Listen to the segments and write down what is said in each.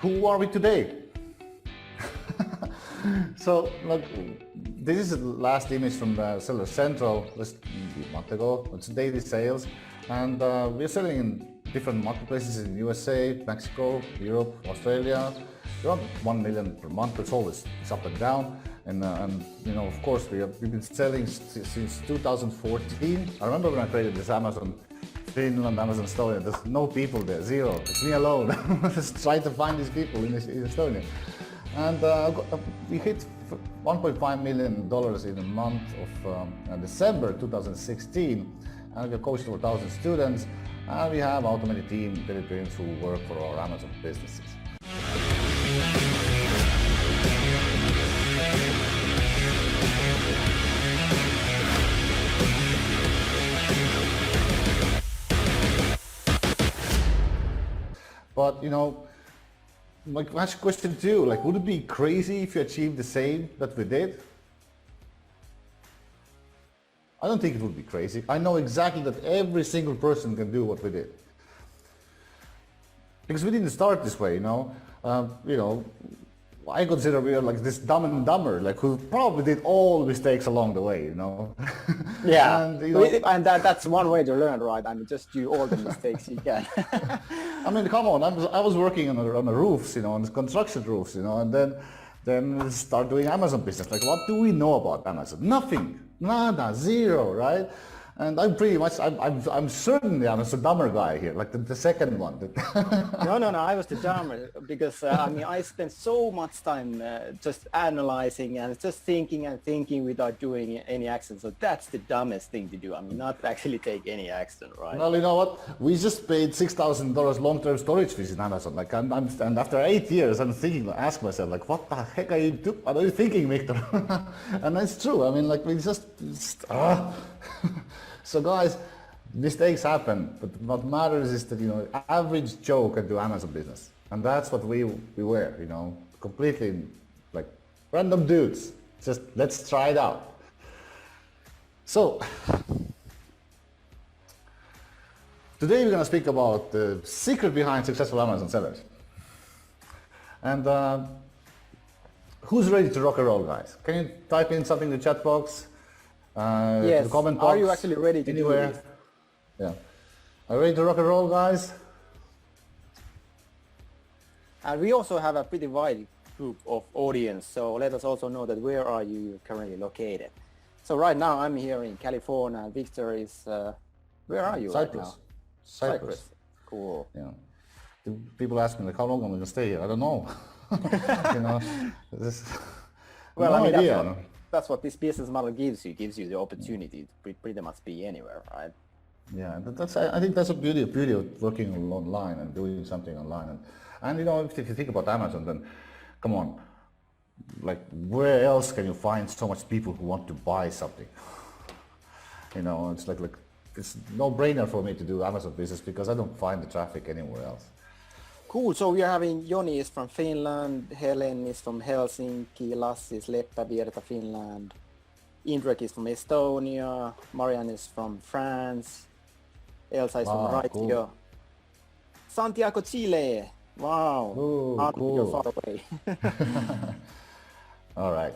who are we today? So, look, this is the last image from the Seller Central just a month ago. It's daily sales, and we're selling in different marketplaces in USA, Mexico, Europe, Australia. Around 1 million per month. It's always up and down, and you know, of course, we've been selling since 2014. I remember when I created this Amazon Finland, Amazon Estonia. There's no people there, zero. It's me alone. Just trying to find these people in Estonia. And we hit $1.5 million in the month of December 2016, and we coached over 1,000 students, and we have automated team Philippines who work for our Amazon businesses. But you know, my question to you, like, would it be crazy if you achieved the same that we did? I don't think it would be crazy. I know exactly that every single person can do what we did. Because we didn't start this way, you know. I consider we are like this Dumb and Dumber, like who probably did all mistakes along the way, you know. Yeah, and, you know, and that's one way to learn, right? I mean, just do all the mistakes you can. I mean, come on, I was working on the roofs, you know, on the construction roofs, you know, and then we start doing Amazon business. Like, what do we know about Amazon? Nothing, nada, zero, right? And I'm pretty much, I'm certainly I'm a dumber guy here, like the second one. No, I was the dumber because I mean, I spent so much time just analyzing and just thinking without doing any action. So that's the dumbest thing to do. I mean, not actually take any action, right? Well, you know what? We just paid $6,000 long-term storage fees in Amazon. Like, and after 8 years, I'm thinking, ask myself, like, what the heck are you thinking, Victor? And that's true. I mean, like, we just So guys, mistakes happen, but what matters is that, you know, average Joe can do Amazon business. And that's what we were, you know, completely like random dudes. Just let's try it out. So, today we're going to speak about the secret behind successful Amazon sellers. And who's ready to rock and roll, guys? Can you type in something in the chat box? Yes. The comment box, are you actually ready to anywhere? do this? Yeah. Are you ready to rock and roll, guys? And we also have a pretty wide group of audience, so let us also know that where are you currently located. So right now I'm here in California, and Victor is, where are you Cyprus. right now? Cyprus. Cool. Yeah. People ask me, like, how long am I going to stay here? I don't know. You know, Well, no I mean, idea. That's what this business model gives you the opportunity to pretty much be anywhere, right? Yeah, I think that's the beauty of working online and doing something online. And you know, if you think about Amazon, then come on, like, where else can you find so much people who want to buy something? You know, it's like it's no-brainer for me to do Amazon business because I don't find the traffic anywhere else. Cool. So we are having Joni is from Finland, Helen is from Helsinki, Lassi is Leppävirta, Finland, Indrek is from Estonia, Marianne is from France, Elsa is from Raitio, cool. Santiago, Chile. Wow. Ooh, cool. You're far away. All right.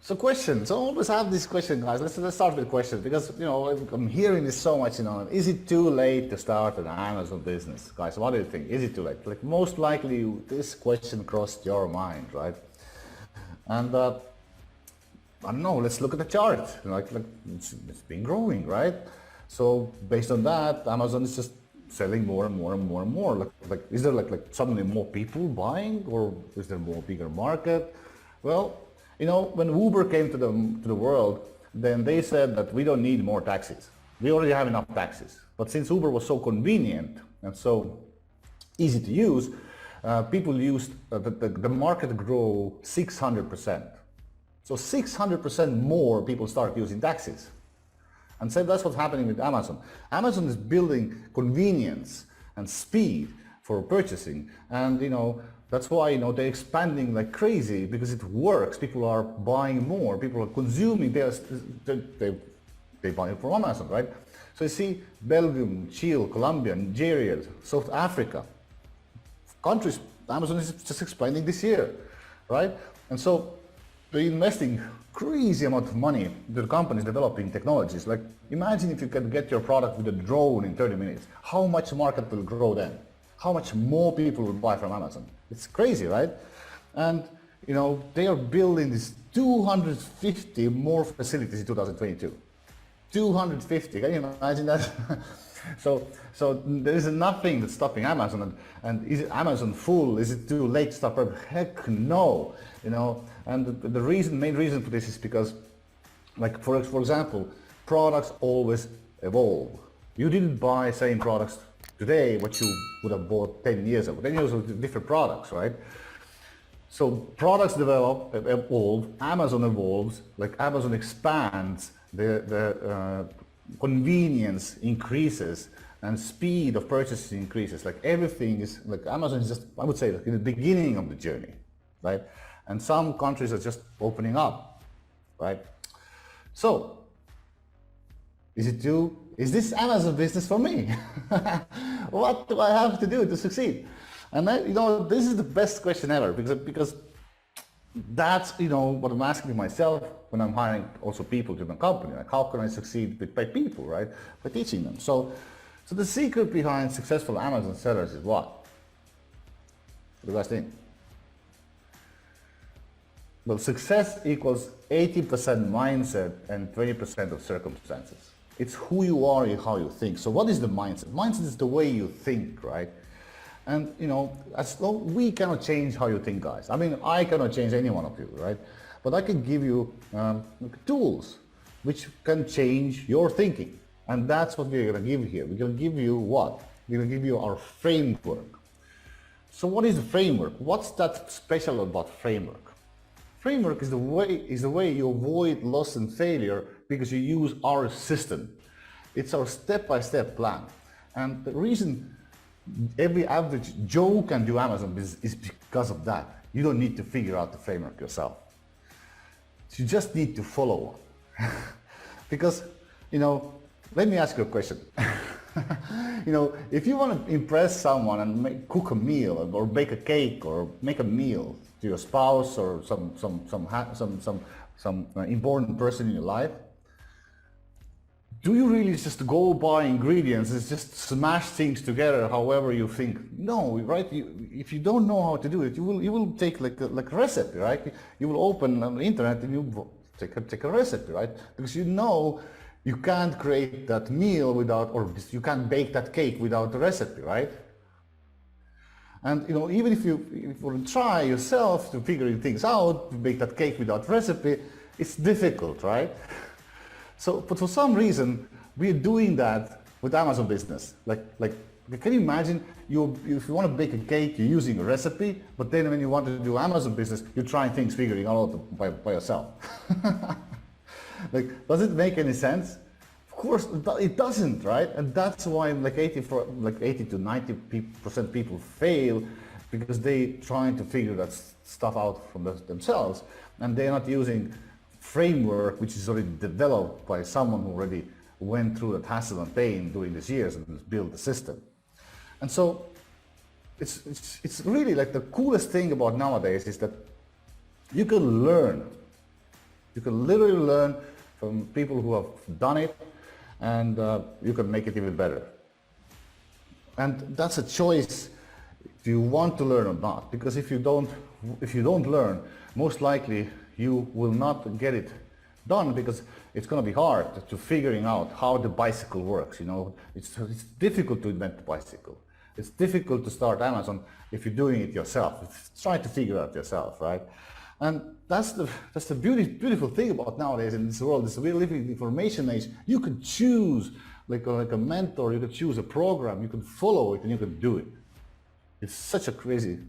So questions. I always have this question, guys. Let's start with questions because, you know, I'm hearing this so much, you know. Is it too late to start an Amazon business? Guys, what do you think? Is it too late? Like, most likely this question crossed your mind, right? And I don't know, let's look at the chart. Like it's been growing, right? So based on that, Amazon is just selling more and more and more and more. Like is there like suddenly more people buying, or is there more bigger market? Well, you know, when Uber came to the world, then they said that we don't need more taxis. We already have enough taxis. But since Uber was so convenient and so easy to use, people used the market grew 600%. So 600% more people start using taxis. And so that's what's happening with Amazon. Amazon is building convenience and speed for purchasing, and you know, that's why, you know, they're expanding like crazy because it works. People are buying more. People are consuming. They buy it from Amazon, right? So you see, Belgium, Chile, Colombia, Nigeria, South Africa, countries Amazon is just expanding this year, right? And so they're investing crazy amount of money to the companies developing technologies. Like imagine if you can get your product with a drone in 30 minutes, how much market will grow then? How much more people will buy from Amazon? It's crazy, right? And you know, they are building these 250 more facilities in 2022. 250, can you imagine that? so there is nothing that's stopping Amazon. And is Amazon full? Is it too late to start? Heck no, you know. And the main reason for this is because, like for example, products always evolve. You didn't buy same products today what you would have bought 10 years ago. 10 years ago, different products, right? So products develop, evolve, Amazon evolves, like Amazon expands, the convenience increases, and speed of purchasing increases. Like everything is, like Amazon is just, I would say, like in the beginning of the journey, right? And some countries are just opening up, right? So, is this Amazon business for me? What do I have to do to succeed? And you know, this is the best question ever because that's, you know, what I'm asking myself when I'm hiring also people to my company. Like, how can I succeed by people, right? By teaching them. So the secret behind successful Amazon sellers is what? What do you guys think? Well, success equals 80% mindset and 20% of circumstances. It's who you are and how you think. So what is the mindset? Mindset is the way you think, right? And you know, we cannot change how you think, guys. I mean, I cannot change any one of you, right? But I can give you tools which can change your thinking. And that's what we're going to give here. We're going to give you what? We're going to give you our framework. So what is the framework? What's that special about framework? Framework is the way you avoid loss and failure because you use our system. It's our step-by-step plan. And the reason every average Joe can do Amazon business is because of that. You don't need to figure out the framework yourself. You just need to follow one. Because, you know, let me ask you a question. You know, if you want to impress someone and cook a meal or bake a cake or make a meal to your spouse or some important person in your life, do you really just go buy ingredients and just smash things together however you think? No, right? If you don't know how to do it, you will take like a recipe, right? You will open on the internet and you take a recipe, right? Because you know you can't create that meal without, or you can't bake that cake without a recipe, right? And you know, even if you will try yourself to figuring things out, to bake that cake without recipe, it's difficult, right? So, but for some reason, we're doing that with Amazon business. Like, can you imagine if you want to bake a cake, you're using a recipe, but then when you want to do Amazon business, you're trying things, figuring out by yourself. Like, does it make any sense? Of course, it doesn't, right? And that's why like 80 to 90% people fail because they trying to figure that stuff out from themselves, and they're not using framework which is already developed by someone who already went through that hassle and pain during these years and built the system. And so it's really like the coolest thing about nowadays is that you can learn. You can literally learn from people who have done it, and you can make it even better. And that's a choice. Do you want to learn or not? Because if you don't learn, most likely you will not get it done because it's going to be hard to figuring out how the bicycle works. You know, it's difficult to invent the bicycle. It's difficult to start Amazon if you're doing it yourself. Try to figure it out yourself, right? And that's the beautiful thing about nowadays in this world. We're living in the information age. You can choose like a mentor. You can choose a program. You can follow it and you can do it. It's such a crazy,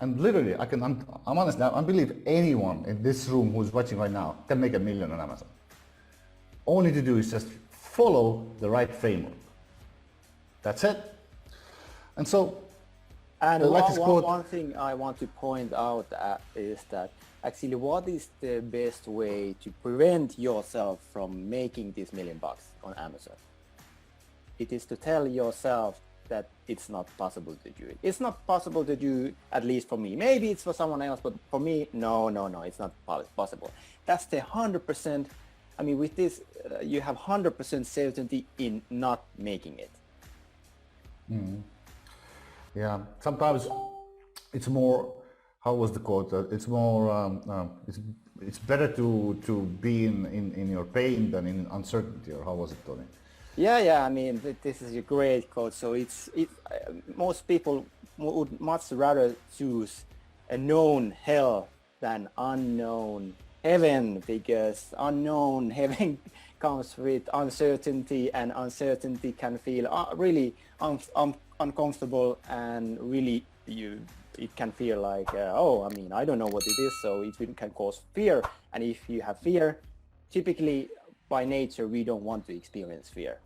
and literally, I'm honest now, I believe anyone in this room who's watching right now can make $1 million on Amazon. All you need to do is just follow the right framework. That's it. And so, and one thing I want to point out is that actually what is the best way to prevent yourself from making this $1 million on Amazon? It is to tell yourself that it's not possible to do it. It's not possible to do, at least for me. Maybe it's for someone else, but for me, no, it's not possible. That's the 100%. I mean, with this, you have 100% certainty in not making it. Yeah, sometimes it's more, how was the quote? It's more, it's better to be in your pain than in uncertainty, or how was it, Tony? Yeah. I mean, this is a great quote. So most people would much rather choose a known hell than unknown heaven, because unknown heaven comes with uncertainty, and uncertainty can feel really uncomfortable, and really it can feel like, I mean, I don't know what it is, so it can cause fear. And if you have fear, typically by nature we don't want to experience fear.